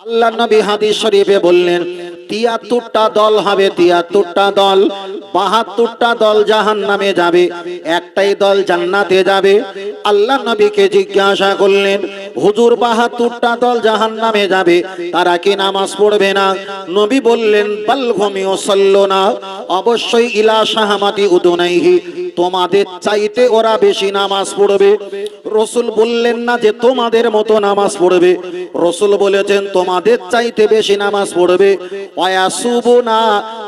আল্লাহ নবী হাদিস শরীফে বললেন ৭৩টা দল হবে, ৭৩টা দল, ৭২টা দল জাহান্নামে যাবে, একটাই দল জান্নাতে যাবে। আল্লাহ নবীকে জিজ্ঞাসা করলেন, হুজুর ৭২টা দল জাহান্নামে যাবে, তারা কি নামাজ পড়বে না? নবী বললেন, বাল হুম ইউসাল্লুনা, অবশ্যই ইলা শাহমাতি উদুনাইহি, তোমাদের চাইতে ওরা বেশি নামাজ পড়বে। রাসূল বললেন না যে তোমাদের মতো নামাজ পড়বে, রাসূল বলেছেন তোমাদের চাইতে বেশি নামাজ পড়বে। ওয়ায়াসুবুনা,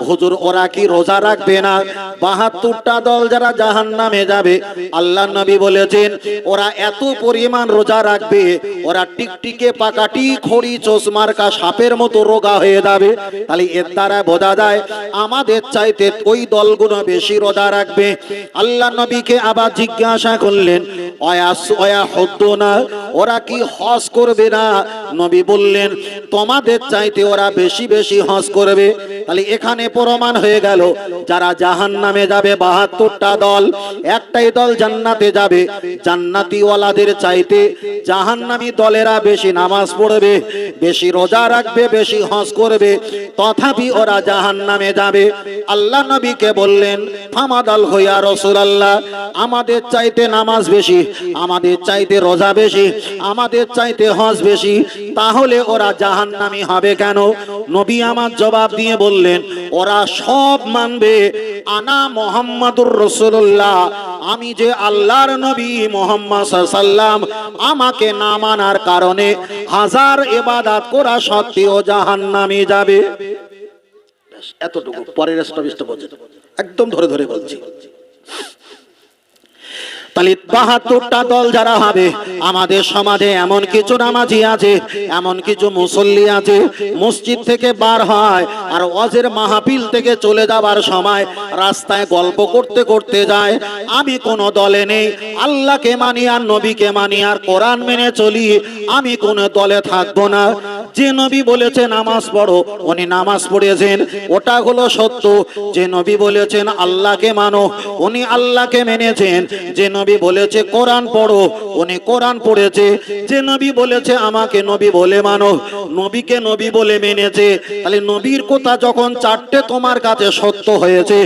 হুজুর ওরা কি রোজা রাখবে না? ৭২টা দল যারা জাহান্নামে যাবে, আল্লাহ নবী বলেছেন ওরা এত পরিমাণ রোজা রাখবে, ওরা টিকটিকে পাকাটি খড়ি চশমার্কা সাপের মতো রোগা হয়ে যাবে। তাহলে এর দ্বারা বোঝা যায় আমাদের চাইতে ওই দলগুলো বেশি রোজা রাখবে। আল্লাহ নবীকে আবার জিজ্ঞাসা করলেন, ওয়ায়াহুদ্দুনা, ওরা কি হজ করবে না? নবী বললেন তোমাদের চাইতে ওরা বেশি বেশি হজ করবে। তাহলে এখানে প্রমাণ হয়ে গেল যারা জাহান্নামে যাবে ৭২টা দল, একটাই দল জান্নাতে যাবে। জান্নাতি ওয়ালাদের চাইতে জাহান্নামী দলেরা বেশি নামাজ পড়বে, বেশি রোজা রাখবে, বেশি হজ করবে, তথাপি ওরা জাহান্নামে যাবে। আল্লাহ নবীকে বললেন, ফামাদাল হইয়া রাসূলুল্লাহ, আমাদের চাইতে নামাজ বেশি, আমাদের চাইতে রোজা বেশি, আমাদের চাইতে হজ বেশি, তাহলে ওরা জাহান্নামী হবে কেন? নবী আমার জবাব দিয়ে বললেন, ওরা সব মানবে আনা মুহাম্মাদুর রাসূলুল্লাহ, আমি যে আল্লাহর নবী মুহাম্মদ সাল্লাল্লাহু আলাইহি সাল্লাম, আমাকে না মানার কারণে হাজার ইবাদত করা সত্ত্বেও জাহান্নামে যাবে। এতটুকু, পরের স্টপিসটা বলছেন, একদম ধরে ধরে বলছি। তাহলে ৭২টা দল যারা হবে, আমাদের সমাজে এমন কিছু নামাজি আছে, এমন কিছু মুসল্লি আছে, মসজিদ থেকে বার হয় আর ওয়াজের মাহফিল থেকে চলে যাবার সময় রাস্তায় গল্প করতে করতে যায়, আমি কোন দলে নেই, আল্লাহকে মানি আর নবীকে মানি আর কোরআন মেনে চলি, আমি কোন দলে থাকবো না। যে নবী বলেছে নামাজ পড়ো, উনি নামাজ পড়েছেন, ওটা হলো সত্য। যে নবী বলেছেন আল্লাহকে মানো, উনি আল্লাহকে মেনেছেন। যে নবী বলেছে কোরআন পড়ো, উনি কোরআন পড়েছে। যে নবী বলেছে আমাকে নবী বলে মানো, নবীকে নবী বলে মেনেছে। তাহলে নবীর কথা যখন চারটে তোমার কাছে সত্য হয়েছে,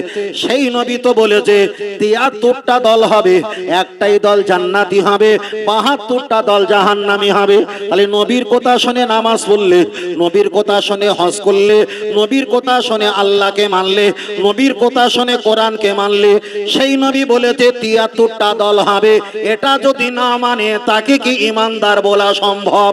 সেই নবী তো বলেছে ৭৩টা দল হবে, একটাই দল জান্নাতি হবে, ৭২টা দল জাহান্নামী হবে। তাহলে নবীর কথা শুনে নামাজ পড়লে, নবীর কথা শুনে হজ করলে, নবীর কথা শুনে আল্লাহকে মানলে, নবীর কথা শুনে কোরআনকে মানলে, সেই নবী বলেছে ৭৩টা দল হবে, এটা যদি না মানে তাকে কি ঈমানদার বলা সম্ভব?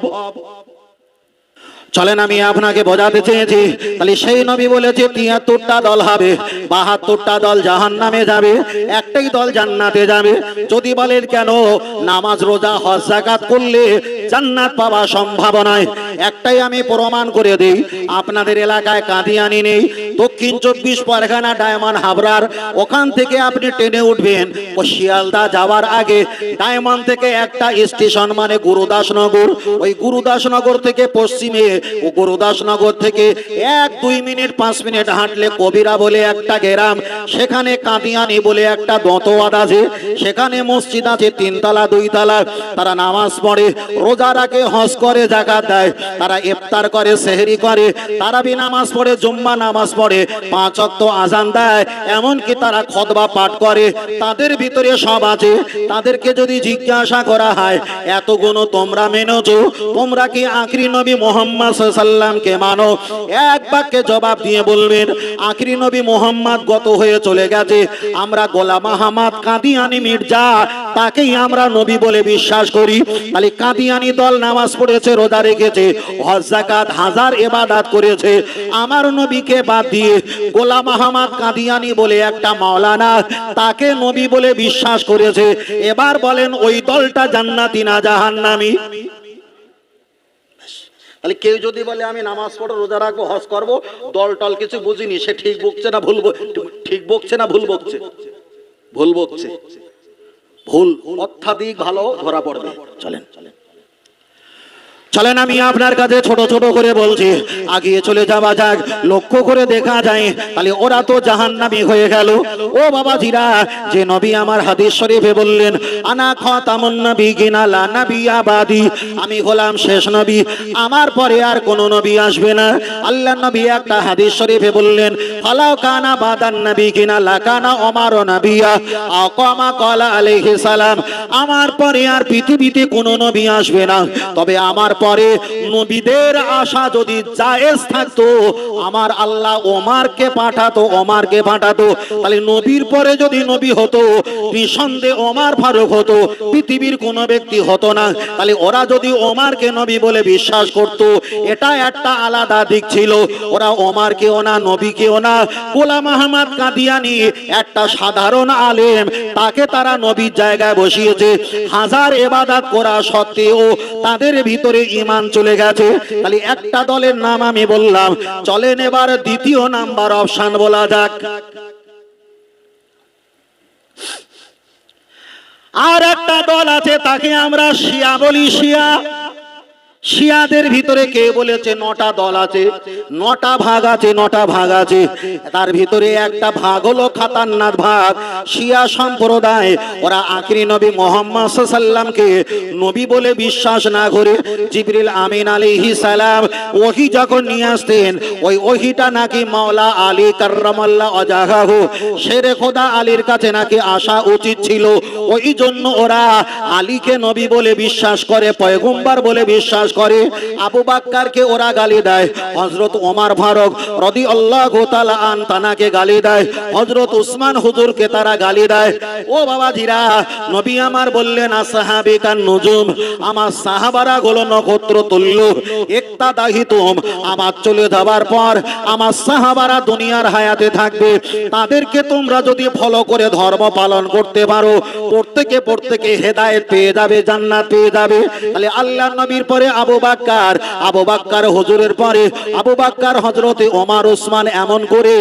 চলেন আমি আপনাকে বোঝাতে চেয়েছি। তাহলে সেই নবী বলেছে ৭৩টা দল হবে, ৭২টা দল জাহান্নামে যাবে, একটাই দল জান্নাতে যাবে। যদি বলেন কেন নামাজ রোজা হজ যাকাত করলে জান্নাত পাওয়া সম্ভব নয়, একটাই আমি প্রমাণ করে দেই। আপনাদের এলাকায় কাদিয়ানি নেই, দক্ষিণ ২৪ পরগনা ডায়মন্ড হাবরার, ওখান থেকে আপনি ট্রেনে উঠবেন, ও শিয়ালদা যাওয়ার আগে ডায়মন্ড থেকে একটা স্টেশন মানে গুরুদাসনগর, ওই গুরুদাসনগর থেকে পশ্চিমে, ও গুরুদাসনগর থেকে ১-২ মিনিট ৫ মিনিট হাঁটলে কবিরা বলে একটা গ্রাম, সেখানে কাদিয়ানি বলে একটা দন্তওয়াদ আছে, সেখানে মসজিদ আছে ৩ তলা ২ তলা। তারা নামাজ পড়ে, রোজা রাখে, হজ করে, যাকাত দেয়, তারা ইফতার করে, সেহরি করে, তারাবি নামাজ পড়ে, জুম্মা নামাজ পড়ে, ৫ ওয়াক্ত আযান দেয়, এমনকি তারা খুতবা পাঠ করে। তাদের ভিতরে সব আছে। তাদেরকে যদি জিজ্ঞাসা করা হয় এতগুলো তোমরা মেনেছো, তোমরা কি আখরি নবী মুহাম্মদ সাল্লাল্লাহু আলাইহি সাল্লামকে মানো? এক বাক্যে জবাব দিয়ে বলবেন আখরি নবী মুহাম্মদ গত হয়ে চলে গেছে, আমরা গোলাম আহমদ কাদিয়ানি মির্জা, তাকেই আমরা নবী বলে বিশ্বাস করি। তাহলে কাদিয়ানি দল নামাজ পড়েছে, রোজা রেখেছে, হজ যাকাত হাজার ইবাদত করেছে, আমার নবীকে বাদ দিয়ে গোলাম আহমদ কাদিয়ানি বলে একটা মাওলানা, তাকে নবী বলে বিশ্বাস করেছে। এবার বলেন ওই দলটা জান্নাতি না জাহান্নামী? তাহলে কেউ যদি বলে আমি নামাজ পড়ো, রোজা রাখবো, হজ করবো, দল টল কিছু বুঝিনি, সে ঠিক বকছে না ভুল, ঠিক বকছে না ভুল বকছে? ভুল বকছে, ভুল অত্যাধিক ভালো ধরা পড়বে। চলেন চলেন আমি আপনার কাছে ছোট ছোট করে বলছি, আগিয়ে চলে যাওয়া যাক। লক্ষ্য করে দেখা যায় তাহলে ওরা তো জাহান্নামী হয়ে গেল। ও বাবাজিরা, যে নবী আমার হাদিস শরীফে বললেন আনা খাতামুন নবিয়িনা লা নাবিয়্যা বাদি, আমি হলাম শেষ নবী, আমার পরে আর কোন নবী আসবে না। আল্লাহর নবী একটা হাদিস শরীফে বললেন ফালাউ কানা বাদান নবিয়িনা লা কানা ওমর নবিয়্যা আকামা ক্বালা আলাইহিস সালাম, আমার পরে আর পৃথিবীতে কোন নবী আসবে না, তবে আমার পরে নবীদের আশা যদি জায়েজ থাকতো আমার আল্লাহ ওমরকে পাঠাতো। তাহলে নবীর পরে যদি নবী হতো নিঃসন্দেহে ওমর ফারুক হতো, পৃথিবীর কোন ব্যক্তি হতো না। তাহলে ওরা যদি ওমরকে নবী বলে বিশ্বাস করত, এটা একটা আলাদা দিক ছিল। ওরা ওমরকেও না নবীকেও না, গোলাম আহমদ কাদিয়ানী একটা সাধারণ আলেম, তাকে তারা নবীর জায়গায় বসিয়েছে। হাজার ইবাদত করা সত্ত্বেও তাদের ভিতরে ঈমান চলে গেছে। তাহলে একটা দলের নাম আমি বললাম, চলেন এবার দ্বিতীয় নাম্বার অপশন বলা যাক। আর একটা দল আছে, তাকে আমরা শিয়া বলি। শিয়াদের ভিতরে কে বলেছে 9টা দল আছে, 9টা ভাগ আছে। তার ভিতরে একটা ভাগ হলো খাতারনাক ভাগ, শিয়া সম্প্রদায়। ওরা আখিরি নবী মুহাম্মদ সাল্লাল্লাহু আলাইহি সাল্লামকে নবী বলে বিশ্বাস না করে জিবরিল আমিন আলাইহিস সালাম ওহী যখন নিয়ে আসতেন, ওই ওহীটা নাকি মাওলা আলী কাররামাল্লাহু ওয়াজহাহু শেরে খোদা আলীর কাছে নাকি আসা উচিত ছিল। ওই জন্য ওরা আলীকে নবী বলে বিশ্বাস করে, পয়গম্বর বলে বিশ্বাস করে। আবু বকরকে ওরা গালি দেয়, হযরত ওমর ফারুক রাদিয়াল্লাহু তাআলা আন তানাকে গালি দেয়, হযরত উসমান হুজুরকে তারা গালি দেয়। ও বাবাজিরা, নবী আমার বললেন আসহাবিকান নুজুম, আমার সাহাবারা হলো নক্ষত্র তুল্য, ইক্তাদাহিতুম, আমার চলে যাবার পর আমার সাহাবারা দুনিয়ার হায়াতে থাকবে, তাদেরকে তোমরা যদি ফলো করে ধর্ম পালন করতে পারো, প্রত্যেকে হেদায়েত পেয়ে যাবে, জান্নাত পেয়ে যাবে। তাহলে আল্লাহর নবীর পরে আবু বকর হুজুরের পরে আবু বকর, হযরতে ওমর, উসমান, এমন করে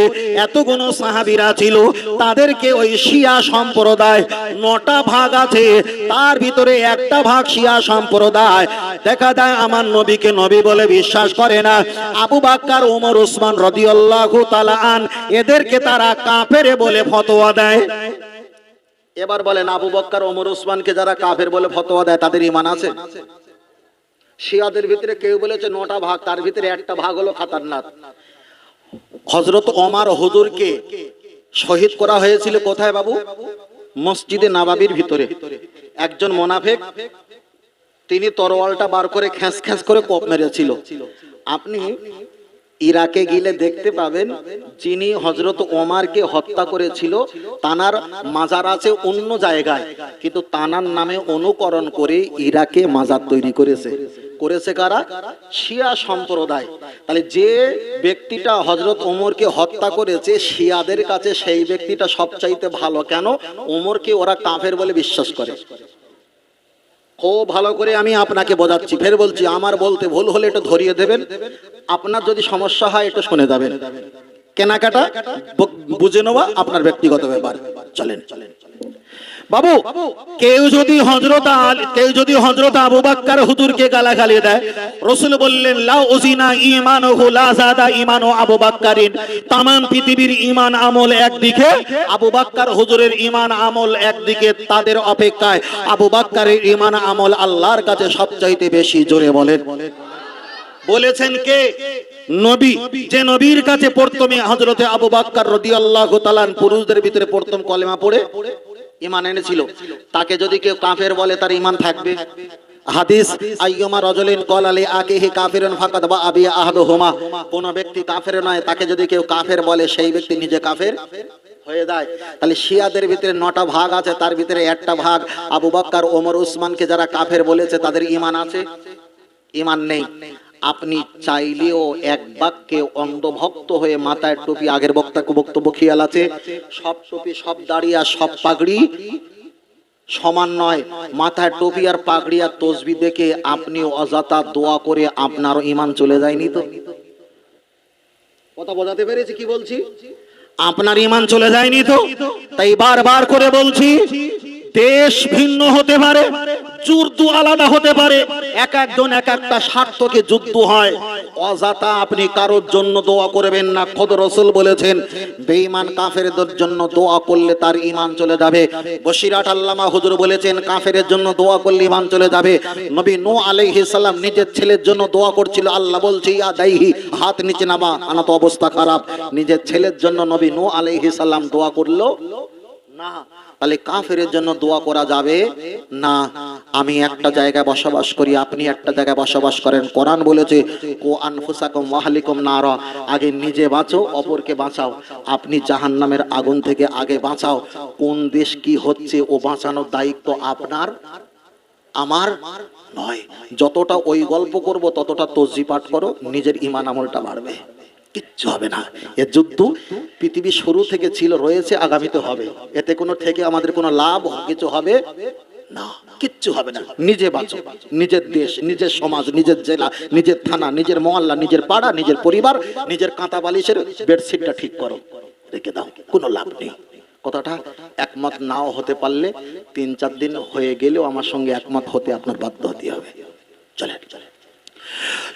এতগুলো সাহাবীরা ছিল। তাদেরকে ওই শিয়া সম্প্রদায় 9টা ভাগ আছে, তার ভিতরে একটা ভাগ শিয়া সম্প্রদায় দেখা যায় আমার নবীকে নবী বলে বিশ্বাস করে না। আবু বকর, ওমর, উসমান রাদিয়াল্লাহু তাআলা আন এদেরকে তারা কাফের বলে ফতোয়া দেয়। এবার বলেন, আবু বকর, ওমর, উসমানকে যারা কাফের বলে ফতোয়া দেয় তাদের ঈমান আছে? শিয়াদের ভিতরে কেউ বলেছে 9টা ভাগ, তার ভিতরে একটা ভাগ হলো খাতারনাক। হযরত ওমর হুজুরকে শহীদ করা হয়েছিল কোথায় বাবু? মসজিদে নববীর ভিতরে। একজন মুনাফিক তিনি তরোয়ালটা বার করে খ্যাঁচ করে কোপ মেরেছিল। আপনি ইরাকে গেলে দেখতে পাবেন যিনি হযরত ওমরকে হত্যা করেছিল তানার মাজার আছে অন্য জায়গায়, কিন্তু তানার নামে অনুকরণ করে ইরাকে মাজার তৈরি করেছে কারা? শিয়া সম্প্রদায়। তাহলে যে ব্যক্তিটা হযরত ওমরকে হত্যা করেছে শিয়াদের কাছে সেই ব্যক্তিটা সবচাইতে ভালো। কেন? ওমরকে ওরা কাফের বলে বিশ্বাস করে। খুব ভালো করে আমি আপনাকে বোঝাচ্ছি, ফের বলছি, আমার বলতে ভুল হলে একটু ধরিয়ে দেবেন, আপনার যদি সমস্যা হয় একটু শুনে যাবেন। কেনাকাটা বুঝে নেওয়া আপনার ব্যক্তিগত ব্যাপার। চলেন বাবু, কেউ যদি হযরত আবু বকর হুজুরকে গালাগালি দেয়, রাসূল বললেন লা উজিনা ঈমানুহু লা যাদা ঈমানু আবু বকরিন, तमाम পৃথিবীর ঈমান আমল একদিকে, আবু বকর হুজুরের ঈমান আমল একদিকে, তাদের অপেক্ষায় আবু বকরের ঈমান আমল আল্লাহর কাছে সবচাইতে বেশি। জোরে বলেন। বলেছেন কে? নবী। যে নবীর কাছে প্রথমে হযরতে আবু বকর রাদিয়াল্লাহু তাআলা পুরুষদের ভিতরে প্রথম কলেমা পড়ে ঈমান এনেছিল, তাকে যদি কেউ কাফের বলে তার ঈমান থাকবে? হাদিস, আইয়ুমা রাজুলিন ক্বালা লি আকিহি কাফিরুন ফাকাদ বা আবি আহাদুহুমা, কোন ব্যক্তি কাফের নয়, তাকে যদি কেউ কাফের বলে সেই ব্যক্তি নিজে কাফের হয়ে যায়। তাহলে শিয়াদের ভিতরে 9টা ভাগ আছে, তার ভিতরে একটা ভাগ আবু বকর, ওমর, উসমানকে যারা কাফের বলেছে তাদের ঈমান আছে? ঈমান নেই। আপনি চাইলেও এক বাক্যে অন্ধভক্ত হয়ে মাথায় টুপি, আগের বক্তব্য খেয়াল আছে, সব টুপি, সব দাড়ি আর সব পাগড়ি সমান নয়। মাথায় টুপি আর পাগড়ি আর তসবিহ দেখে আপনি অযথা দোয়া করে আপনারও ঈমান চলে যায়নি তো? কথা বোঝাতে পেরেছি কি বলছি? আপনার ঈমান চলে যায়নি তো? তাই বারবার করে বলছি, দেশ ভিন্ন হতে পারে, যুদ্ধ আলাদা হতে পারে, এক একজন এক একটা স্বার্থকে যুদ্ধ হয়। অযথা আপনি কারোর জন্য দোয়া করবেন না। খোদ রাসূল বলেছেন বেঈমান কাফেরদের জন্য দোয়া করলে তার ঈমান চলে যাবে। বশিরাত আল্লামা হুজুর বলেছেন কাফেরের জন্য দোয়া করলে ঈমান চলে যাবে। নবী নূহ আলাইহিস সালাম নিজের ছেলের জন্য দোয়া করছিল, আল্লাহ বলছে ইয়া দাইহি, হাত নিচে নামা, আনা তো অবস্থা খারাপ। নিজের ছেলের জন্য নবী নূহ আলাইহিস সালাম দোয়া করলো না। তাহলে কাফেরের জন্য দোয়া করা যাবে না। আমি একটা জায়গায় বসবাস করি, আপনি একটা জায়গায় বসবাস করেন। কোরআন বলেছে কো আনফুসাকুম ওয়া আহলিকুম নারা, আগে নিজে বাঁচো অপরকে বাঁচাও। আপনি জাহান্নামের আগুন থেকে আগে বাঁচাও। কোন দেশ কি হচ্ছে ও বাঁচানোর দায়িত্ব আপনার আমার নয়। যতটা ওই গল্প করব ততটা তসবিহ পাঠ করো, নিজের ঈমান আমলটা বাড়বে, কিচ্ছু হবে না। এ যুদ্ধ পৃথিবী শুরু থেকে ছিল, রয়েছে, আগামীতে হবে। এতে কোনো থেকে আমাদের কোনো লাভ কিছু হবে না, কিচ্ছু হবে না। নিজে বাঁচো, নিজের দেশ, নিজের সমাজ, নিজের জেলা, নিজের থানা, নিজের মহল্লা, নিজের পাড়া, নিজের পরিবার, নিজের কাঁথা বালিশের বেডশিটটা ঠিক করো, রেখে দাও, কোনো লাভ নেই। কথাটা একমত নাও হতে পারলে 3-4 দিন হয়ে গেলেও আমার সঙ্গে একমত হতে আপনার বাধ্য হতে হবে। চলেন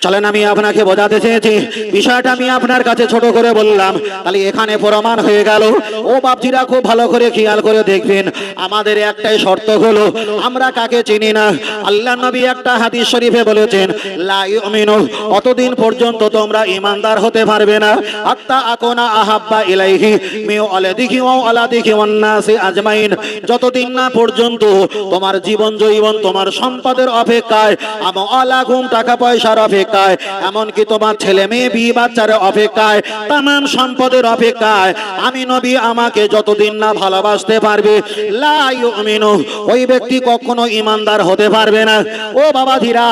চলেন, আমি আপনাকে বোঝাতে চেয়েছি, বিষয়টা আমি আপনার কাছে ছোট করে বললাম। তাহলে এখানে প্রমাণ হয়ে গেল। ও বাপজিরা খুব ভালো করে খেয়াল করে দেখবেন, আমাদের একটাই শর্ত হলো আমরা কাকে চিনি না। আল্লাহ নবী একটা হাদিস শরীফে বলেছেন লা ইউমিনু, অতদিন পর্যন্ত তোমরা ঈমানদার হতে পারবে না হাত্তা আকুনা আহাব্বা ইলাইহি মিন ওয়ালাদিহি ওয়া ওয়ালাদিহি ওয়ান নাসি আজমাইন, যতদিন না পর্যন্ত তোমার জীবন জৈবন তোমার সম্পদের অপেক্ষায়, আমওয়ালাকুম টাকা পয়সার অপেক্ষায়, এমনকি তোমার ছেলে মেয়ে বিয়ে বাচ্চার অপেক্ষায়, তামাম সম্পদের অপেক্ষায় আমি নবী আমাকে যতদিন না ভালোবাসতে পারবে লা ইউমিনু, ওই ব্যক্তি কখনো ঈমানদার হতে পারবে না। ও বাবা ধীরা,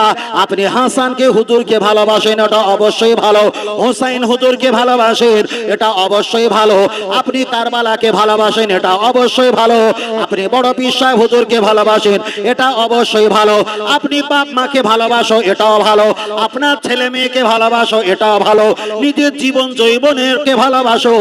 আপনি হাসানকে হুজুরকে ভালোবাসেন, এটা অবশ্যই ভালো। হোসাইন হুজুরকে ভালোবাসেন, এটা অবশ্যই ভালো। আপনি কারবালাকে ভালোবাসেন, এটা অবশ্যই ভালো। আপনি বড় পীর সাহেব হুজুরকে ভালোবাসেন, এটা অবশ্যই ভালো। আপনি বাপ মাকে ভালোবাসো, এটাও ভালো। আপনার ছেলে মেয়েকে ভালোবাসো, এটাও ভালো। নিজের জীবন জৈবনেরকে ভালোবাসো,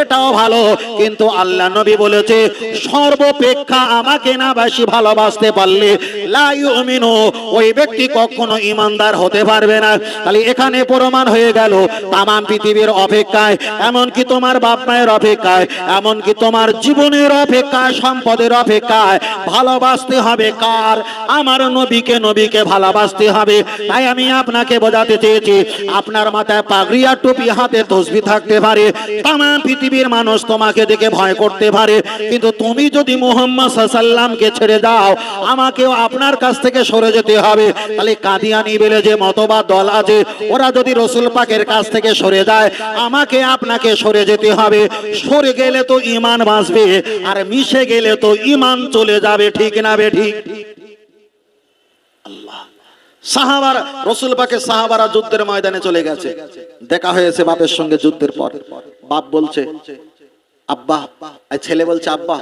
এটাও ভালো। কিন্তু আল্লাহ নবী বলেছে সর্বাপেক্ষা আমাকে না বেশি ভালোবাসতে পারলে লা ইউমিনু, ওই ব্যক্তি কখনো ঈমানদার হতে পারবে না। তাহলে এখানে প্রমাণ হয়ে গেল তামাম পৃথিবীর অপেক্ষায়, এমনকি তোমার বাপ মায়ের অপেক্ষায়, এমনকি তোমার জীবনের অপেক্ষায়, সম্পদের অপেক্ষায় ভালোবাসতে হবে কার? আমার নবীকে। নবীকে ভালোবাসতে হবে। তাই আমি আপনাকে বোঝাতে চেয়েছি, আপনার মাথায় পাগড়ি আর টুপি, হাতে তসবিহ থাকতে পারে, তামাম পৃথিবীর মানুষ তোমাকে দেখে ভয় করতে পারে, কিন্তু তুমি যদি মুহাম্মদ সাল্লাল্লাহু আলাইহি ওয়াসাল্লামকে ছেড়ে দাও, আমাকেও আপনার কাছ থেকে সরে যেতে হবে। তাহলে কাদিয়ানি বলে যে মতবাদ দল আছে, ওরা যদি রাসূল পাকের কাছ থেকে সরে যায়, আমাকে আপনাকে সরে যেতে হবে। সরে গেলে তো ঈমান বাঁচবে, আর মিশে গেলে তো ঈমান চলে যাবে। ঠিক না বে ঠিক? আল্লাহ, সাহাবারা, রাসূল পাকের সাহাবারা যুদ্ধের ময়দানে চলে গেছে, দেখা হয়েছে বাপের সঙ্গে যুদ্ধের পর। বাপ বলছে আব্বা, ছেলে বলছে আব্বা,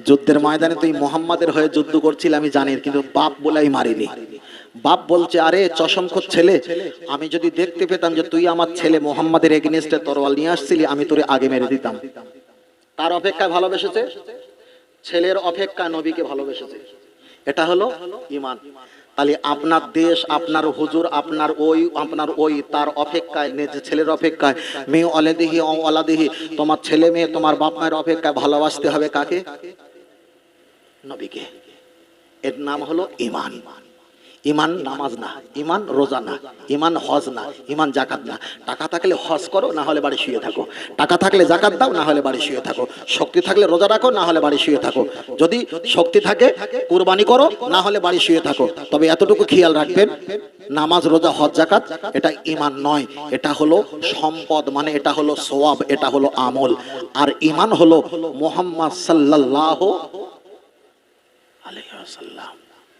যুদ্ধের ময়দানে তুই মুহাম্মাদের হয়ে যুদ্ধ করছিলি আমি জানি, কিন্তু বাপ বলাই মারিনি। বাপ বলছে আরে চশমখোর ছেলে, আমি যদি দেখতে পেতাম যে তুই আমার ছেলে মুহাম্মাদের এগেইনস্টে তরোয়াল নিয়ে আসছিলি, আমি তোরে আগে মেরে দিতাম। তার অপেক্ষায় ভালোবেসেছে, ছেলের অপেক্ষায় নবীকে ভালোবেসেছে। এটা হলো ঈমান। তাহলে আপনার দেশ, আপনার হুজুর, আপনার ওই তার অপেক্ষায়, নিজের ছেলের অপেক্ষায়, মেয়ে ওয়ালাদিহি ও ওয়ালাদিহি, তোমার ছেলে মেয়ে তোমার বাপ মায়ের অপেক্ষায় ভালোবাসতে হবে কাকে? নবীকে। এর নাম হলো ঈমান। ঈমান নামাজ না, ঈমান রোজা না, ঈমান হজ না, ঈমান যাকাত না। টাকা থাকলে হজ করো, না হলে বাড়ি শুয়ে থাকো। টাকা থাকলে যাকাত দাও, না হলে বাড়ি শুয়ে থাকো। শক্তি থাকলে রোজা রাখো, না হলে বাড়ি শুয়ে থাকো। যদি শক্তি থাকে কুরবানি করো, না হলে বাড়ি শুয়ে থাকো। তবে এতটুকু খেয়াল রাখবেন, নামাজ রোজা হজ যাকাত এটা ঈমান নয়, এটা হলো সম্পদ, মানে এটা হলো সওয়াব, এটা হলো আমল। আর ঈমান হলো মুহাম্মদ সাল্লাল্লাহু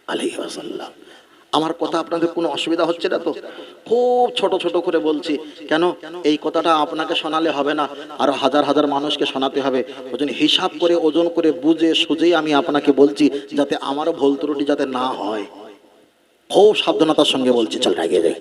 আলাইহি ওয়াসাল্লাম। আমার কথা আপনাদের কোনো অসুবিধা হচ্ছে না তো? খুব ছোট ছোট করে বলছি, কেন এই কথাটা আপনাকে শোনালে হবে না, আরো হাজার হাজার মানুষকে শোনাতে হবে। ওই জন্য হিসাব করে, ওজন করে, বুঝে সুঝেই আমি আপনাকে বলছি, যাতে আমারও ভুল ত্রুটি যাতে না হয়। খুব সাবধানতার সঙ্গে বলছি। চল এগিয়ে যাই।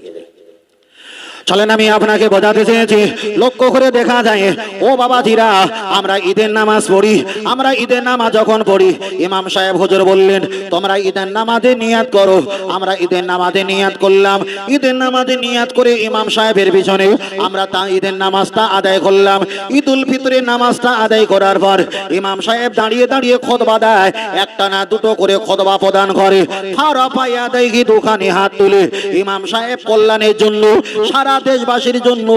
চলেন আমি আপনাকে বোঝাতে চেয়েছি, লক্ষ্য করে দেখা যায় ও বাবাজিরা, আমরা ঈদের নামাজ পড়ি, আমরা ঈদের নামাজ যখন পড়ি ইমাম সাহেব হুজুর বললেন তোমরা ঈদের নামাজে নিয়াত করো। আমরা ঈদের নামাজে নিয়াত করলাম, ঈদের নামাজে নিয়াত করে ইমাম সাহেবের পিছনে আমরা তা ঈদের নামাজটা আদায় করলাম। ঈদুল ফিতরের নামাজটা আদায় করার পর ইমাম সাহেব দাঁড়িয়ে দাঁড়িয়ে খুতবা দেয়, একটা না দুটো করে খুতবা প্রদান করে। ফারাফায়া দেহি দুখানি হাত তুলে ইমাম সাহেব কল্যাণের জন্য, সারা দেশবাসীর জন্য,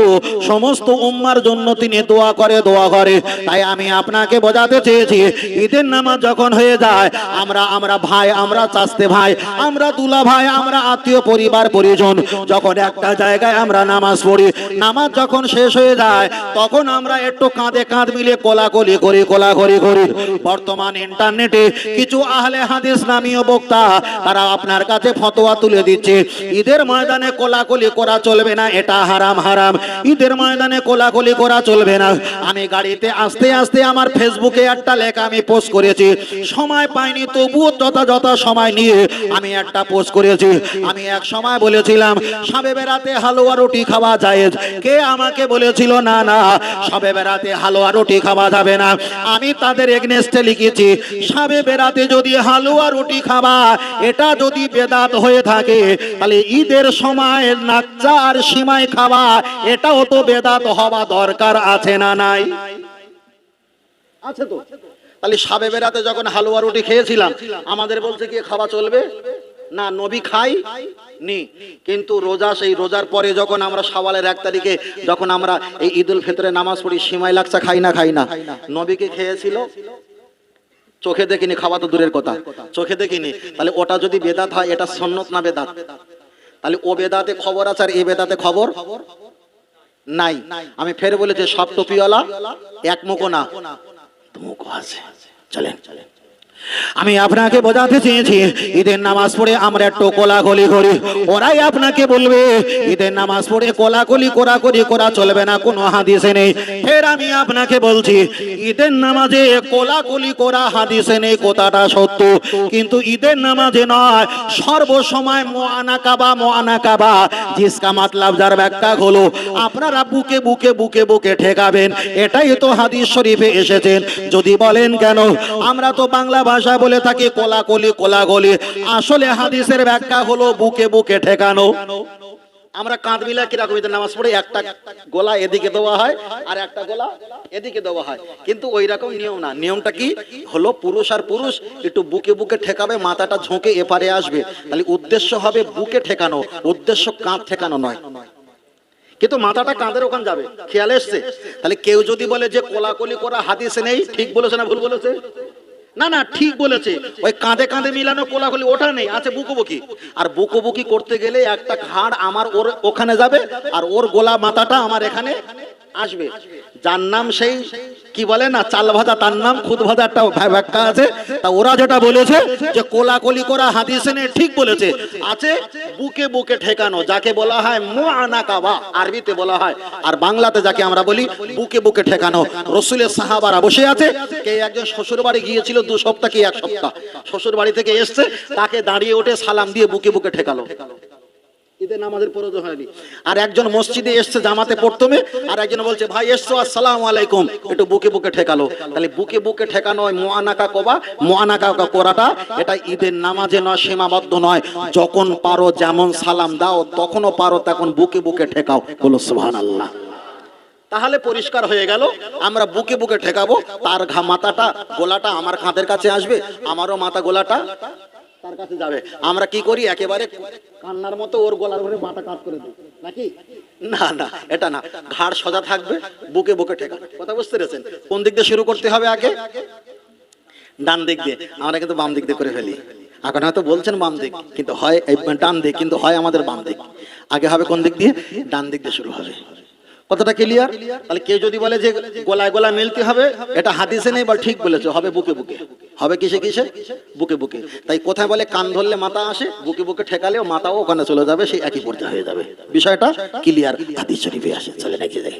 সমস্ত উম্মার জন্য তিনি দোয়া করে। তাই আমি আপনাকে বোঝাতে চেয়েছি, ঈদের নামাজ যখন হয়ে যায় আমরা ভাই, আমরা চাচতে ভাই, আমরা দুলা ভাই, আমরা আত্মীয় পরিবার পরিজন যখন একটা জায়গায় আমরা নামাজ পড়ি, নামাজ যখন শেষ হয়ে যায় তখন আমরা একটু কাঁধে কাঁধ মিলে কোলাকুলি করি। বর্তমান ইন্টারনেটে কিছু আহলে হাদিস নামীয় বক্তা তারা আপনার কাছে ফতোয়া তুলে দিচ্ছে ঈদের ময়দানে কোলাকুলি করা চলবে না, এটা হারাম। ঈদের ময়দানে কোলাকুলি করা চলবে না। আমি গাড়িতে আস্তে আস্তে আমার ফেসবুকে একটা লেখা আমি পোস্ট করেছি, সময় পাইনি তবুও যথাযথ সময় নিয়ে আমি একটা পোস্ট করেছি। আমি এক সময় বলেছিলাম শবে বেরাতে হালুয়া রুটি খাওয়া জায়েজ। কে আমাকে বলেছিল না শবে বেরাতে হালুয়া রুটি খাওয়া যাবে না। আমি তাদের এগনেস্টে লিখেছি শবে বেরাতে যদি হালুয়া রুটি খাওয়া এটা যদি বেদাত হয়ে থাকে তাহলে ঈদের সময় নাকচা আর সিমাই খাওয়া এটাও তো বেদাত হওয়া দরকার আছে না নাই? আছে তো। তাহলে শবে বেরাতে যখন হালুয়া রুটি খেয়েছিলাম আমাদের বলছে কি খাওয়া চলবে না, নবী খাই নি। কিন্তু রোজা, সেই রোজার পরে যখন আমরা শাওয়ালের 1 তারিখে যখন আমরা এই ঈদুল ফিতরে নামাজ পড়ি, সিমাই লাকসা খাই না, নবীকে খেয়েছিল? চোখে দেখিনি, খাওয়া তো দূরের কথা, চোখে দেখিনি। তাহলে ওটা যদি বেদাত হয় এটা সুন্নত না বেদাত? তাহলে ও বেদাতে খবর আছে আর এ বেদাতে খবর নাই। আমি ফের বলেছি সব টুপিওয়ালা এক মুখো না, দুমুখো আছে। চলেন আমি আপনাকে বোঝাতে চেয়েছি ঈদের নামাজ পড়ে আমরা একটু কোলাকুলি করি, ওরাই আপনাকে বলবে ঈদের নামাজ পড়ে কোলাকুলি করা চলবে না, কোনো হাদিসে নেই। ফের আমি আপনাকে বলছি ঈদের নামাজে কোলাকুলি করা হাদিসে নেই, কথাটা সত্য, কিন্তু ঈদের নামাজে নয়, সর্বসময় মুআনাকাবা জিসকা মাতলাব, যার ব্যাখ্যা হলো আপনারা বুকে ঠেকাবেন, এটাই তো হাদিস শরীফে এসেছেন। যদি বলেন কেন আমরা তো বাংলা ভাষা বলে থাকি কোলাকুলি, আসলে হাদিসের ব্যাখ্যা হলো বুকে ঠেকানো। আমরা কাঁধ মিলা কিরকম ঈদের নামাজ পড়ে একটা গোলা এদিকে দেওয়া হয় আর একটা গোলা এদিকে দেওয়া হয়, কিন্তু ওই রকম নিয়ম না। নিয়মটা কি হলো, পুরুষ আর পুরুষ একটু বুকে ঠেকাবে, মাথাটা ঝুঁকে এপারে আসবে, তাহলে উদ্দেশ্য হবে বুকে ঠেকানো, উদ্দেশ্য কাঁধ ঠেকানো নয়। কিন্তু মাথাটা কাঁধের ওখানে যাবে, খেয়াল এসছে? তাহলে কেউ যদি বলে যে কোলাকুলি করা হাদিসে নেই, ঠিক বলেছে না ভুল বলেছে? না ঠিক বলেছে। ওই কাঁধে মিলানো কোলাকুলি ওটা নেই, আছে বুকুবুকি। আর বুকুবুকি করতে গেলে একটা ঘাড় আমার ওর ওখানে যাবে আর ওর গোলা মাথাটা আমার এখানে আসবে। যার নাম সেই কি বলে না চাল ভাজা, তার নাম খুদ ভাজা, একটা ব্যাখ্যা আছে। তা ওরা যেটা বলেছে যে কোলাকুলি করা হাদিসে নেই, ঠিক বলেছে, আছে বুকে ঠেকানো, যাকে বলা হয় মুআনাকাবা আরবিতে বলা হয়, আর বাংলাতে যাকে আমরা বলি বুকে ঠেকানো। রাসূলের সাহাবারা বসে আছে, কে একজন শ্বশুর বাড়ি গিয়েছিল 2 সপ্তাহ কি 1 সপ্তাহ, শ্বশুর বাড়ি থেকে এসছে, তাকে দাঁড়িয়ে উঠে সালাম দিয়ে বুকে ঠেকালো। ঈদের নামাজের প্রয়োজন হয়নি। আর একজন মসজিদে এসছে জামাতে প্রথমে, আর একজন বলছে ভাই এসছো আসসালামু আলাইকুম, একটু বুকে ঠেকালো। তাহলে বুকে ঠেকানো মুআনাকা করাটা এটা ঈদের নামাজে নয়, সীমাবদ্ধ নয়। যখন পারো যেমন সালাম দাও, তখনও পারো তখন বুকে ঠেকাও। বলো সুবহানাল্লাহ। তাহলে পরিষ্কার হয়ে গেল, আমরা বুকে ঠেকাবো, তার মাথাটা গোলাটা আমার কাঁধের কাছে আসবে, আমারও মাথা গোলাটা তার কাছে যাবে। আমরা কি করি, একেবারে কান্নার মতো ওর গলার ঘরে মাথা কাট করে দিই নাকি? না এটা না, ঘাড় সোজা থাকবে, বুকে ঠেকা। কথা বুঝতে পেরেছেন? কোন দিক দিয়ে শুরু করতে হবে? আগে ডান দিক দিয়ে। আমরা কিন্তু বাম দিক দিয়ে করে ফেলি। এখন হয়তো বলছেন বাম দিক, কিন্তু হয় ডান দিক, কিন্তু হয় আমাদের বাম দিক। আগে হবে কোন দিক দিয়ে? ডান দিক দিয়ে শুরু হবে। কথাটা ক্লিয়ার? তাহলে কেউ যদি বলে যে গলায় মিলতে হবে, এটা হাদিসে নেই, বল ঠিক বলেছে, হবে বুকে হবে কিসে বুকে। তাই কোথায় বলে কান ধরলে মাথা আসে, বুকে ঠেকালেও মাথাও ওখানে চলে যাবে, সেই একই পর্যায়ে হয়ে যাবে। বিষয়টা ক্লিয়ার, হাদিস শরীফে আসে। চলে নাকি যাই।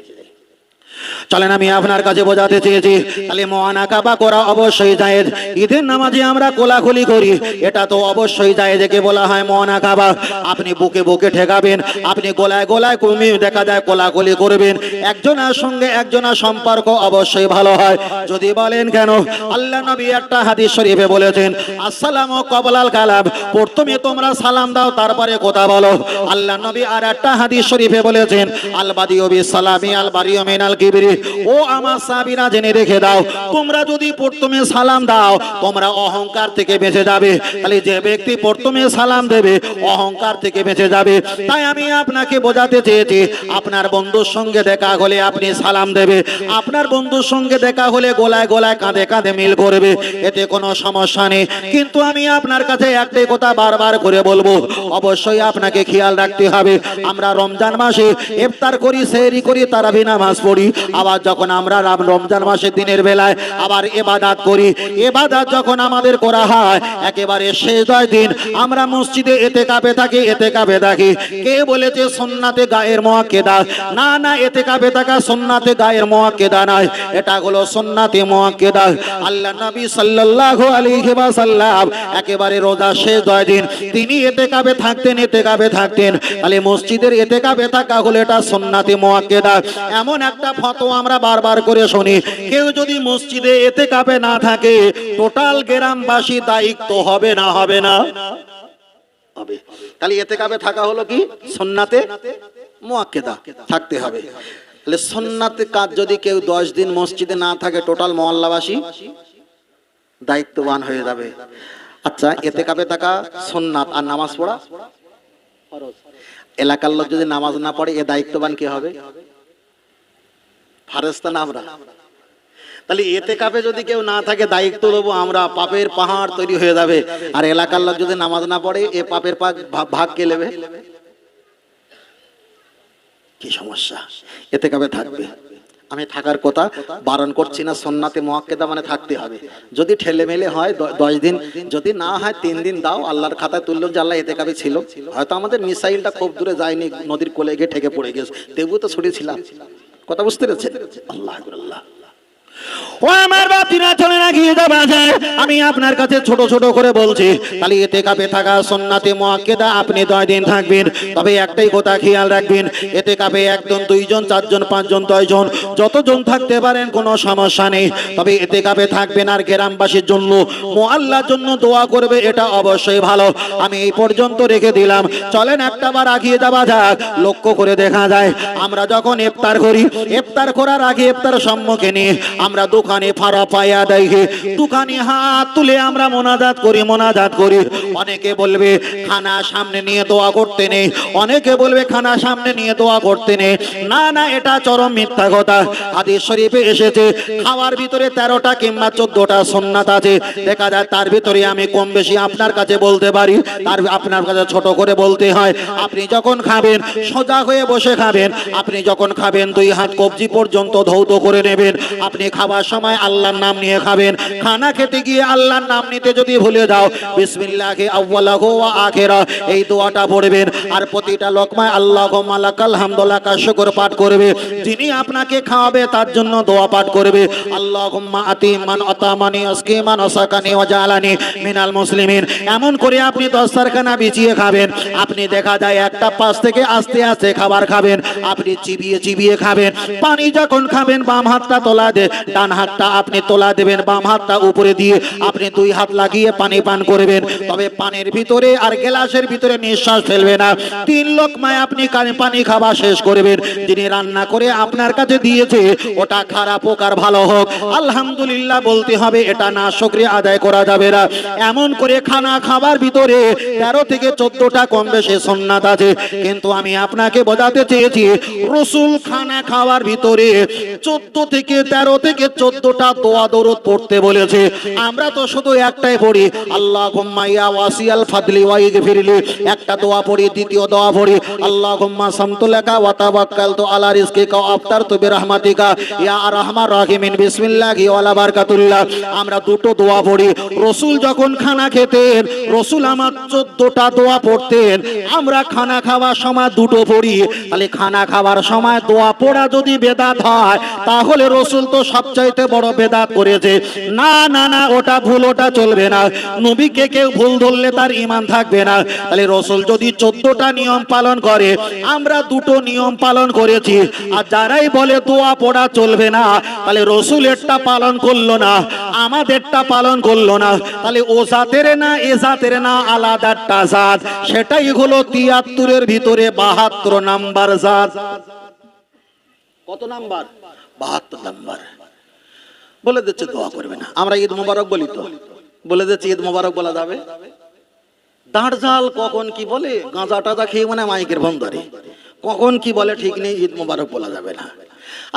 চলেন আমি আপনার কাছে বোঝাতে চেয়েছি তাহলে মুআনাকাবা করা অবশ্যই জায়েজ। ঈদের নামাজে আমরা কোলাকুলি করি, এটা তো অবশ্যই জায়েজ, একে বলা হয় মুআনাকাবা। আপনি বুকে বুকে ঠেকাবেন, আপনি গলায় গলায় কমিয়ে দেখা যায় কোলাকুলি করবেন, একজনের সঙ্গে একজনের সম্পর্ক অবশ্যই ভালো হয়। যদি বলেন কেন, আল্লাহ নবী একটা হাদিস শরীফে বলেছেন আসসালামু ক্বাবলাল কালাম, প্রথমে তোমরা সালাম দাও তারপরে কথা বলো। আল্লাহ নবী আর একটা হাদিস শরীফে বলেছেন আল বাদিউ বিসসালামি আল বারিউ মিনাল কিবরি। ও আমার সাহাবীরা জেনে রেখে দাও, তোমরা যদি প্রথমে সালাম দাও তোমরা অহংকার থেকে বেঁচে যাবে। তাহলে যে ব্যক্তি প্রথমে সালাম দেবে অহংকার থেকে বেঁচে যাবে। তাই আমি আপনাকে বোঝাতে চেয়েছি, আপনার বন্ধুর সঙ্গে দেখা হলে আপনি সালাম দেবে, আপনার বন্ধুর সঙ্গে দেখা হলে গলায় গলায় কাঁধে কাঁধে মিল করবে, এতে কোনো সমস্যা নেই। কিন্তু আমি আপনার কাছে একটাই কথা বারবার করে বলবো, অবশ্যই আপনাকে খেয়াল রাখতে হবে। আমরা রমজান মাসে ইফতার করি, সেহরি করি, তারাবি নামাজ পড়ি, আবার যখন আমরা রমজান মাসের দিনের বেলায় আবার ইবাদত করি, ইবাদত যখন আমাদের করা হয় একেবারে শেষ 10 দিন আমরা মসজিদে ইতিকাফে থাকি, ইতিকাফে থাকি। কে বলেছে সুন্নাতে গায়ের মুআক্কেদা? না না, ইতিকাফে থাকা সুন্নাতে গায়ের মুআক্কেদা নয়, এটা হলো সুন্নাতে মুআক্কেদা। আল্লাহ নবী সাল্লাল্লাহু আলাইহি ওয়াসাল্লাম একেবারে রোজা শেষ 10 দিন তিনি ইতিকাফে থাকতেন, ইতিকাফে থাকতেন। তাহলে মসজিদের ইতিকাফে থাকা হলো এটা সুন্নাতে মুআক্কেদা। এমন একটা ফতোয়া আমরা বারবার করে শুনি, কেউ যদি মসজিদে ইতিকাফে না থাকে টোটাল গ্রামবাসী দায়িত্ব হবে না, হবে না হবে। তাহলে ইতিকাফে থাকা হলো কি সুন্নাতে মুআক্কেদা, থাকতে হবে। তাহলে সুন্নাতে কাজ যদি কেউ 10 দিন মসজিদে না থাকে টোটাল মহল্লাবাসী দায়িত্ববান হয়ে যাবে। আচ্ছা, ইতিকাফে থাকা সুন্নাত আর নামাজ পড়া ফরজ। এলাকার লোক যদি নামাজ না পড়ে এ দায়িত্ববান কে হবে? ফারেস্তা না আমরা? তাহলে ইতিকাফে যদি কেউ না থাকে দায়িত্ব নেবো আমরা, পাপের পাহাড় তৈরি হয়ে যাবে। আর এলাকার লোক যদি নামাজ না পড়ে এ পাপের ভাগ কে নেবে? কি সমস্যা? ইতিকাফে থাকবে। আমি থাকার কথা বারণ করছি না, সুন্নাতে মুআক্কেদা মানে থাকতে হবে। যদি ঠেলে মেলে হয় 10 দিন, যদি না হয় 3 দিন দাও, আল্লাহর খাতায় তুললো যে আল্লাহ ইতিকাফে ছিল। হয়তো আমাদের মিসাইলটা খুব দূরে যায়নি, নদীর কোলে গিয়ে ঠেকে পড়ে গেছে, তবুও তো ছুটেছিলাম। কথা বুঝতে পেরেছেন? আল্লাহ আল্লাহ। ও আমার বাতিরা, চলে না গিয়ে যাওয়া যায়। আমি আপনার কাছে ছোট ছোট করে বলছি, তাহলে ইতিকাফে থাকা সুন্নাতে মুআক্কেদা আপনি 10 দিন থাকবেন। তবে একটাই কথা খেয়াল রাখবেন, ইতিকাফে 1 জন 2 জন 4 জন 5 জন 10 জন যতজন থাকতে পারেন কোনো সমস্যা নেই। তবে ইতিকাফে থাকবেন আর গ্রামবাসীর জন্য মুআল্লার জন্য দোয়া করবে, এটা অবশ্যই ভালো। আমি এই পর্যন্ত রেখে দিলাম। চলেন একটা বার আগিয়ে যাওয়া যাক। লক্ষ্য করে দেখা যায় আমরা যখন ইফতার করি, ইফতার করার আগে ইফতার সম্মুখে নিয়ে আমরা দোকানে ফাড়া পায়া দেখে দোকানে হাত তুলে আমরা মোনাজাত করি, মোনাজাত করি। অনেকে বলবে খানা সামনে নিয়ে দোয়া করতে নেই, অনেকে বলবে খানা সামনে নিয়ে দোয়া করতে নেই। না না, এটা চরম মিথ্যা কথা। হাদিস শরীফে এসেছে খাওয়ার ভিতরে 13টা কিংবা 14টা সুন্নাত আছে। দেখা যায় তার ভিতরে আমি কম বেশি আপনার কাছে বলতে পারি, তার আপনার কাছে ছোট করে বলতে হয়। আপনি যখন খাবেন সোজা হয়ে বসে খাবেন, আপনি যখন খাবেন 2 হাত কবজি পর্যন্ত ধৌত করে নেবেন। আপনি খাবার সময় আল্লাহর নাম নিয়ে খাবেন। খানা খেতে গিয়ে আল্লাহর নাম নিতে যদি ভুলে যাও, বিসমিল্লাহি আউয়ালাহু ওয়া আখিরা এই দোয়াটা পড়বেন। আর প্রতিটা লোকমায় আল্লাহুম্মা লাকাল হামদু লাকা শুকর পাঠ করবে। যিনি আপনাকে খাওয়াবে তার জন্য দোয়া পাঠ করবে, আল্লাহুম্মা আতি মান আতামানি আসকিমান ওয়াসাকানি ওয়া জালানি মিনাল মুসলিমিন। এমন করে আপনি দস্তরখানা বিছিয়ে খাবেন। আপনি দেখা যায় একটা পাশ থেকে আস্তে আস্তে খাবার খাবেন, আপনি চিবিয়ে চিবিয়ে খাবেন। পানি যখন খাবেন বাম হাতটা তোলা দে, ডান হাতটা আপনি তোলা দেবেন, বাম হাতটা উপরে দিয়ে আপনি 2 হাত লাগিয়ে পানি পান করবেন। তবে পানির ভিতরে আর গ্লাসের ভিতরে নিঃশ্বাস ফেলবে না। 3 লোকমায় আপনি পানি খাওয়া শেষ করবেন। যিনি রান্না করে আপনার কাছে দিয়েছে ওটা খারাপ হোক আর ভালো হোক আলহামদুলিল্লাহ বলতে হবে, এটা না শুকরিয়া আদায় করা যাবে না। এমন করে খানা খাবার ভিতরে 13 থেকে 14টা কম বেশি সুন্নাত আছে। কিন্তু আমি আপনাকে বোঝাতে চেয়েছি রাসূল খানা খাওয়ার ভিতরে 14 থেকে 13 থেকে 14টা দোয়া দরুদ পড়তে বলেছে। আমরা তো শুধু একটাই পড়ি, আল্লাহুম্মা ইয়া ওয়াসিয়াল ফাদলি ওয়া ইগফিরলি, একটা দোয়া পড়ি। দ্বিতীয় দোয়া পড়ি, আল্লাহুম্মা সামতুলাকা ওয়া তাওয়াক্কালতু আলা রিজকিকা ওয়া আফতারতু বিরহমাতিকা ইয়া আরহামার রাহিমিন বিসমিল্লাহি ওয়া লা বারাকাতুল্লাহ। আমরা দুটো দোয়া পড়ি। রাসূল যখন খানা খেতেন, রাসূল আমার 14টা দোয়া পড়তেন। আমরা খানা খাওয়ার সময় দুটো পড়ি। তাহলে খানা খাওয়ার সময় দোয়া পড়া যদি বেদাত হয়, তাহলে রাসূল তো সবচাইতে বড় বেদাত করেছে। না না না, ওটা ভুল, ওটা চলবে না। নবীকে কেউ ভুল ধরলে তার ঈমান থাকবে না। তাহলে রাসূল যদি 14টা নিয়ম পালন করে, আমরা দুটো নিয়ম পালন করেছি। আর যারাই বলে দোয়া পড়া চলবে না, তাহলে রাসূলেরটা পালন করলো না, আমাদেরটা পালন করলো না। তাহলে ও জাতের না এ জাতের না, আলাদাটা জাত। সেটাই হলো 73-এর ভিতরে 72 নাম্বার জাত। কত নাম্বার? 72 নাম্বার। বলে দিচ্ছে দোয়া করবে না। আমরা ঈদ মোবারক বলি তো, বলে দিচ্ছে ঈদ মোবারক বলা যাবে। দাঁড়জাল কখন কি বলে, গাঁজা টাজা খেয়ে মানে মাইকের বন্ধরে কখন কি বলে ঠিক নেই, ঈদ মোবারক বলা যাবে না।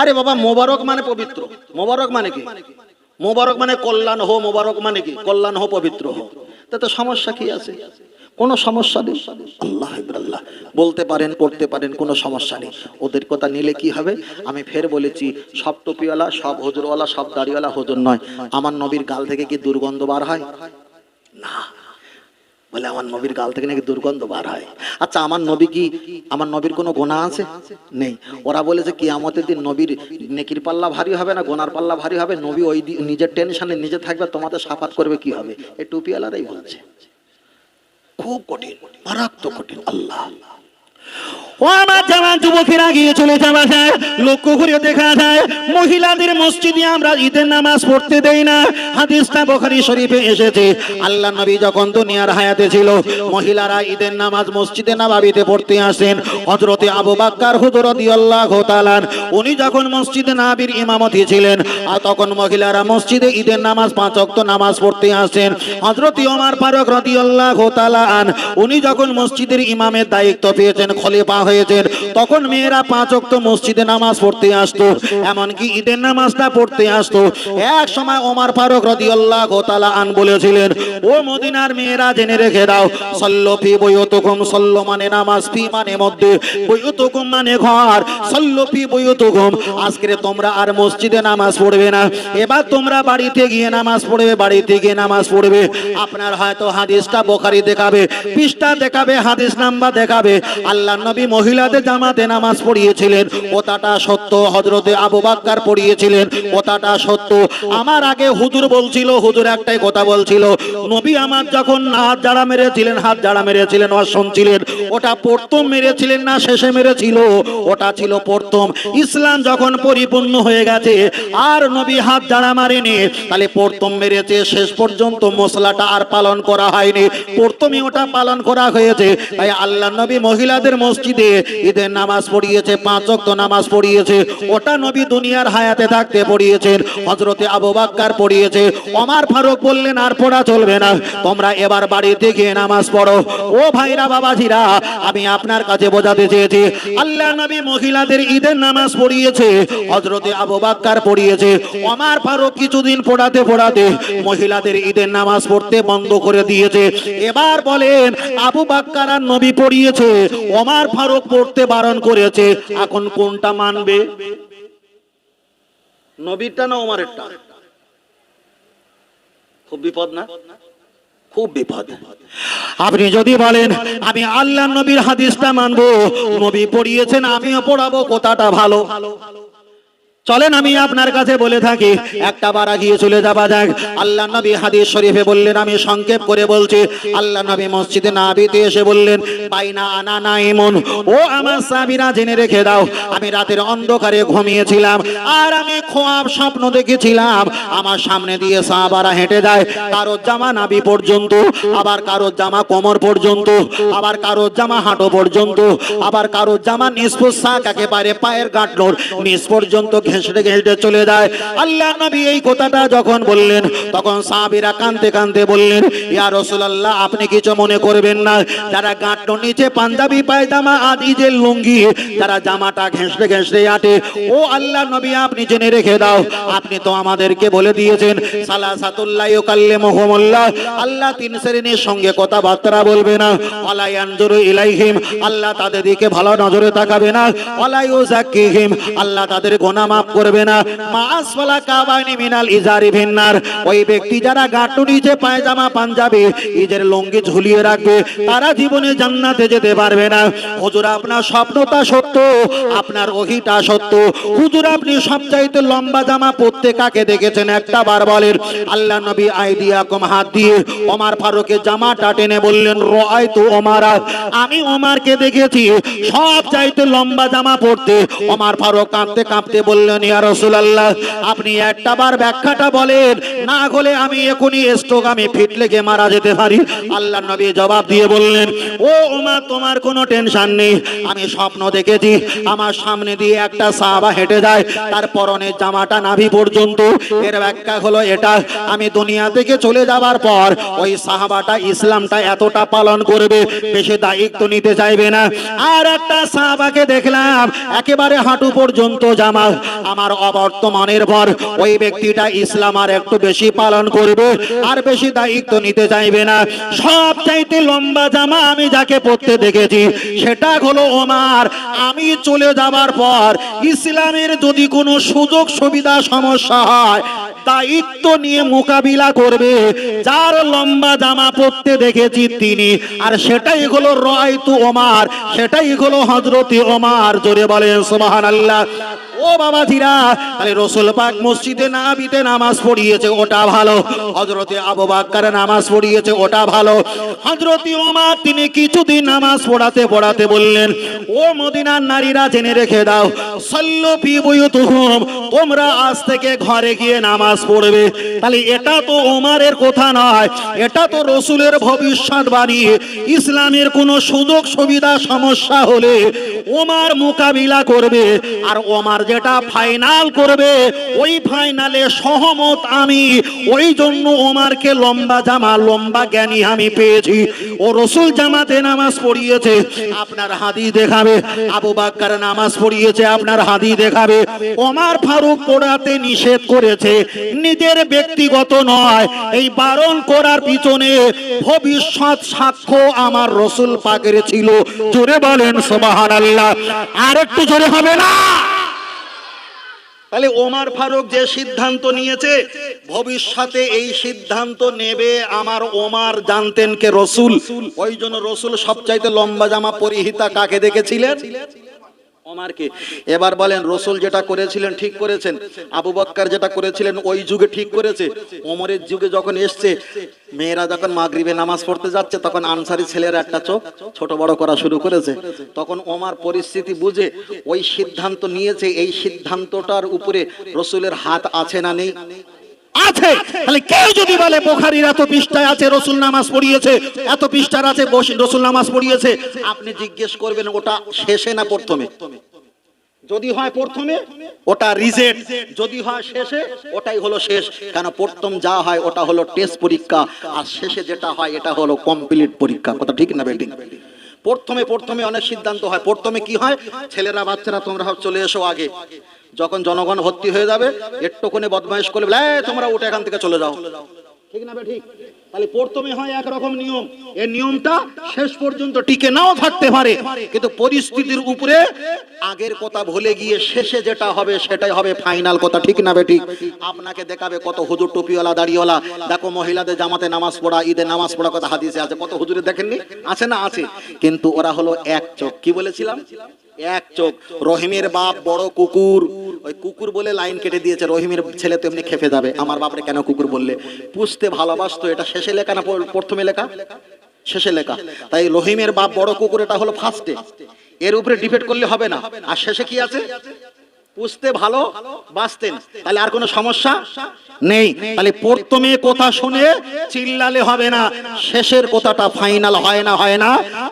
আরে বাবা, মোবারক মানে পবিত্র। মোবারক মানে কি? মোবারক মানে কল্যাণ হো। মোবারক মানে কি? কল্যাণ হো, পবিত্র হো। তাতে সমস্যা কি আছে? কোনো সমস্যা নেই। আল্লাহ আল্লাহ বলতে পারেন, পড়তে পারেন, কোনো সমস্যা নেই। ওদের কথা নিলে কি হবে? আমি ফের বলেছি, সব টুপিওয়ালা, সব হুজুরওয়ালা, সব দাড়িওয়ালা হুজুর নয়। আমার নবীর গাল থেকে কি দুর্গন্ধ বার হয়? না। বলে আমার নবীর গাল থেকে নাকি দুর্গন্ধ বার হয়। আচ্ছা, আমার নবী কি, আমার নবীর কোনো গুনাহ আছে? নেই। ওরা বলেছে কিয়ামতের দিন নবীর নেকির পাল্লা ভারী হবে না গোনার পাল্লা ভারী হবে? নবী ওই নিজের টেনশনে নিজে থাকবে, তোমাদের সাফাত করবে কি হবে? এই টুপিওয়ালারাই বলছে। খুব কঠিন, মারাত্মক কঠিন। আল্লাহ। ও আমার জামান যুবকেরা, গিয়ে চলে যাওয়া যায়, লক্ষ্য করে দেখা যায় মহিলাদের মসজিদে আমরা ঈদের নামাজ পড়তে দেই না। হাদিসটা বুখারী শরীফে এসেছে। আল্লাহ নবী যখন দুনিয়ার হায়াতে ছিল, মহিলারা ঈদের নামাজ মসজিদে নববীতে পড়তে আসেন। হযরতে আবু বকর হুজুর রাদিয়াল্লাহু তাআলা উনি যখন মসজিদে নববীর ইমামতি ছিলেন, আর তখন মহিলারা মসজিদে ঈদের নামাজ 5 ওয়াক্ত নামাজ পড়তে আসেন। হযরতে ওমর ফারুক রাদিয়াল্লাহু তাআলা উনি যখন মসজিদের ইমামের দায়িত্ব পেয়েছেন, খলিফা হয়েছেন, তখন মেয়েরা 5 ওয়াক্ত মসজিদে নামাজ পড়তে আসতো। এমনকি ঈদের নামাজটা পড়তে আসতো। এক সময় ওমর ফারুক রাদিয়াল্লাহু তাআলা বলেছিলেন, ও মদিনার মেয়েরা জেনে রেখে দাও, সাল্লু ফি বুয়ুতুকুম, সাল্লু মানে নামাজ, ফি মানে মধ্যে, বুয়ুতুকুম মানে ঘর, সাল্লু ফি বুয়ুতুকুম। আজকে তোমরা আর মসজিদে নামাজ পড়বে না, এবার তোমরা বাড়িতে গিয়ে নামাজ পড়বে, বাড়িতে গিয়ে নামাজ পড়বে। আপনার হয়তো হাদিসটা বুখারী দেখাবে, পৃষ্ঠা দেখাবে, হাদিস নাম্বার দেখাবে। আল্লাহ নবী মহিলাদের জামাতে নামাজ পড়িয়েছিলেন, কথাটা সত্য। হযরতে আবু বকর পড়িয়েছিলেন, কথাটা সত্য। আমার আগে হুজুর বলছিল, হুজুর একটাই কথা বলছিল, নবী আমার যখন হাত জাড়া মেরেছিলেন, হাত জাড়া মেরেছিলেন, অসম ছিলেন, ওটা প্রথম মেরেছিলেন না শেষে মেরেছিল? ওটা ছিল প্রথম। ইসলাম যখন পরিপূর্ণ হয়ে গেছে আর নবী হাত জাড়া মারেনি, তাহলে প্রথম মেরেছে, শেষ পর্যন্ত মশলাটা আর পালন করা হয়নি, প্রথমে ওটা পালন করা হয়েছে। তাই আল্লাহ নবী মহিলাদের মসজিদে ঈদের নামাজ পড়িয়েছে, 5 ওয়াক্ত নামাজ পড়িয়েছে। ওটা নবী দুনিয়ার হায়াতে থাকতে পড়িয়েছেন। হযরতে আবু বকর পড়িয়েছে। ওমর ফারুক বললেন আর পড়া চলবে না, তোমরা এবার বাড়িতে গিয়ে নামাজ পড়ো। ও ভাইরা, বাবাজিরা, আমি আপনার কাছে বোঝাতে চেয়েছি, আল্লাহ নবী মহিলাদের ঈদের নামাজ পড়িয়েছে, হযরতে আবু বকর পড়িয়েছে। ওমর ফারুক কিছুদিন পড়াতে পড়াতে মহিলাদের ঈদের নামাজ পড়তে বন্ধ করে দিয়েছে। এবার বলেন, আবু বকর আর নবী পড়িয়েছে, ওমর ফারুক পড়তে বারণ করেছে, এখন কোনটা মানবে? নবীরটা না ওমরেরটা? খুব বিপদ না? খুব বিপদ। আপনি যদি বলেন আমি আল্লাহ নবীর হাদিসটা মানবো, নবী পড়িয়েছেন আমিও পড়াবো, কথাটা ভালো। চলেন আমি আপনার কাছে বলে থাকি, একটা বার গিয়ে চলে যাওয়া যাক। আল্লাহ নবী হাদিস শরীফে বললেন, আমি সংক্ষেপ করে বলছি, আল্লাহ নবী মসজিদে নববীতে এসে বললেন, বাইনা আনা নাইমুন, ও আমার সাহাবীরা জেনে রেখে দাও, আমি রাতের অন্ধকারে ঘুমিয়েছিলাম আর আমি খোয়াব স্বপ্ন দেখেছিলাম, আমার সামনে দিয়ে সাহাবারা হেঁটে যায়, কারো জামা নাভি পর্যন্ত, আবার কারো জামা কোমর পর্যন্ত, আবার কারো জামা হাঁটু পর্যন্ত, আবার কারো জামা নিষ্পোষাক একেবারে পায়ের গাঁটনোর নিচ পর্যন্ত ঘেঁষড়ে ঘেঁষড়ে চলে যায়। আল্লাহ নবী এই কথাটা যখন বললেন তখন সাহাবীরা কাঁদতে কাঁদতে বললেন, ইয়া রাসূলুল্লাহ আপনি কিছু মনে করবেন না, যারা গাঁটর নিচে পাঞ্জাবি পায়জামা আদি যে লুঙ্গি, যারা জামাটা ঘেঁষড়ে ঘেঁষড়ে আটে, ও আল্লাহ নবী আপনি জেনে রেখে দাও, আপনি তো আমাদেরকে বলে দিয়েছেন সালাসাতুল্লাহ ইউকাল্লিমুহুমুল্লাহ, আল্লাহ তিন শ্রেণীর সঙ্গে কথাবার্তা বলবে না, ওয়ালা ইয়ানজুরু ইলাইহিম, আল্লাহ তাদের দিকে ভালো নজরে তাকাবে না, ওয়ালা ইউযাক্কিহিম, আল্লাহ তাদের গুনাহ মাফ করবে না, মা আসফালা কাবাইনি মিনাল ইজারি ভিন্নার, ওই ব্যক্তি যারা গাঁটর নিচে পায়জামা পাঞ্জাবি ঈদের লুঙ্গি ঝুলিয়ে রাখবে তারা জীবনে জান্নাতে যেতে পারবে না। হুজুর আপনার স্বপ্নটা সত্য, আপনার ওহিটা সত্য, হুজুর আপনি সবচাইতে লম্বা জামা পরতে কাকে দেখেছেন একটা বার বলেন। আল্লাহ নবী আইদিয়াকুম, হাত দিয়ে ওমর ফারুকের জামাটা টেনে বললেন, রাআইতু ওমরা, আমি ওমরকে দেখেছি সবচাইতে লম্বা জামা পরতে। ওমর ফারুক কাঁপতে কাঁপতে বললেন, ইয়া রাসূলুল্লাহ আপনি একটা বার ব্যাখ্যাটা বলেন, না হলে আমি এখনই স্ট্রোক, আমি ফিট লেগে মারা যেতে পারি। আল্লাহ নবী জবাব দিয়ে বললেন, ও ওমর তোমার কোনো টেনশন নেই, আমি স্বপ্ন দেখেছি আমার সামনে দিয়ে একটা সাহাবা হেঁটে যায়, তার পরনের জামাটা নাভি পর্যন্ত। এর ব্যাখ্যা হলো এটা, আমি দুনিয়া থেকে চলে যাবার পর ওই সাহাবাটা ইসলামটা এতটা পালন করবে, বেশি দায়িত্ব নিতে চাইবে না। আর একটা সাহাবাকে দেখলাম একেবারে হাঁটু পর্যন্ত জামা, আমার অবর্তমানের পর ওই ব্যক্তিটা ইসলাম আর একটু বেশি পালন করবে আর বেশি দায়িত্ব নিতে চাইবে না। সব চাইতে লম্বা জামা আমি যাকে পরতে দেখেছি সেটা হলো ওমর। আমি চলে যাবার পর ইসলামের যদি কোনো সুযোগ সুবিধা সমস্যা হয় দায়িত্ব নিয়ে মোকাবিলা করবে যার লম্বা জামা পরতে দেখেছি তিনি, আর সেটাই হলো রাআইতু ওমর, সেটাই হলো হযরতে ওমর। জোরে বলেন সুবহানাল্লাহ। ও বাবাজিরা, তাহলে রাসূল পাক মসজিদে নববীতে নামাজ পড়িয়েছে ওটা ভালো, হযরতে আবু বকর নামাজ পড়িয়েছে ওটা ভালো, হযরতে ওমর তিনি কিছুদিন নামাজ পড়াতে পড়াতে বললেন, ও মদিনার নারীরা জেনে রেখে দাও, সাল্লু ফি বুয়ুতুকুম, তোমরা আজ থেকে ঘরে গিয়ে নামাজ পড়বে। তাহলে এটা তো ওমরের কথা নয়, এটা তো রাসূলের ভবিষ্যৎবাণী। ইসলামের কোনো সুযোগ সুবিধা সমস্যা হলে ওমর মোকাবিলা করবে, আর ওমর যেটা ফাইনাল করবে ওই ফাইনালে সহমত আমি। ওই জন্য ওমরকে লম্বা জামা, লম্বা জ্ঞানী আমি পেয়েছি। ও রাসূল জামাতে নামাজ পড়িয়েছে, আপনার হাদিস দেখাবে। আবু বকর নামাজ পড়িয়েছে, আপনার হাদিস দেখাবে। ওমর ফারুক পড়াতে নিষেধ করেছে, নিজের ব্যক্তিগত নয়, এই বারণ করার পিছনে ভবিষ্যৎ সাক্ষ্য আমার রাসূল পাকের ছিল। জোরে বলেন সুবহানাল্লাহ। আর একটু জোরে হবে না? তাহলে ওমর ফারুক যে সিদ্ধান্ত নিয়েছে ভবিষ্যতে এই সিদ্ধান্ত নেবে আমার ওমর জানতেন কে? রাসূল। ওই জন্য রাসূল সবচাইতে লম্বা জামা পরিহিতা কাকে দেখেছিলেন? ওমরকে। এবার বলেন রাসূল যেটা করেছিলেন ঠিক করেছেন, আবু বকর যেটা করেছিলেন ওই যুগে ঠিক করেছে? ওমরের যুগে যখন এসছে, মেয়েরা যখন মাগরিবে নামাজ পড়তে যাচ্ছে তখন আনসারী ছেলেরা একটা চোখ ছোট বড় করা শুরু করেছে। তখন ওমর পরিস্থিতি বুঝে ওই সিদ্ধান্ত নিয়েছে। এই সিদ্ধান্তটার উপরে রাসূলের হাত আছে না নেই? আছে। তাহলে কেউ যদি বলে বুখারীর এত পৃষ্ঠায় আছে রাসূল নামাজ পড়িয়েছে, এত পৃষ্ঠার আছে রাসূল নামাজ পড়িয়েছে, আপনি জিজ্ঞেস করবেন ওটা শেষে না প্রথমে? যদি হয় প্রথমে ওটা রিজেক্ট, যদি হয় শেষে ওটাই হলো শেষ। কেন? প্রথম যা হয় ওটা হলো টেস্ট পরীক্ষা, আর শেষে যেটা হয় এটা হলো কমপ্লিট পরীক্ষা। কথা ঠিক না বেঠিক? প্রথমে অনেক সিদ্ধান্ত হয়। প্রথমে কি হয়, ছেলেরা বাচ্চারা তোমরা চলে এসো আগে, যখন জনগণ ভর্তি হয়ে যাবে একটুখানি বদমাইশ করলে তোমরা উঠে এখান থেকে চলে যাও। ঠিক না বেঠিক? তাহলে প্রথমে হয় একরকম নিয়ম, এই নিয়মটা শেষ পর্যন্ত টিকে নাও থাকতে পারে, কিন্তু পরিস্থিতির উপরে আগের কথা ভুলে গিয়ে শেষে যেটা হবে সেটাই হবে ফাইনাল। কথা ঠিক না বেঠিক? আপনাকে দেখাবে কত হুজুর টুপিওয়ালা দাড়িওয়ালা, দেখো মহিলাদের জামাতে নামাজ পড়া, ঈদে নামাজ পড়া কথা হাদিসে আছে, কত হুজুরে দেখেননি? আছে না? আছে। কিন্তু ওরা হলো এক চোখ। কি বলেছিলাম? এক চোখ। রহিমের বাপ বড় কুকুর, ওই কুকুর বলে লাইন কেটে দিয়েছে, রহিমের ছেলে তো এমনি খেপে যাবে, আমার বাপরে কেন কুকুর বললে? পুষতে ভালোবাসতো। এটা শেষে লেখা না প্রথমে লেখা? শেষে লেখা। তাই রহিমের বাপ বড় কুকুর এটা হলো ফার্স্টে, এর উপরে ডিবেট করলে হবে না। আর শেষে কি আছে? পুষতে ভালো বাসতেন। তাহলে আর কোনো সমস্যা নেই। তাহলে প্রথমে কথা শুনে চিল্লালে হবে না, শেষের কথাটা ফাইনাল হয় না? হয় না?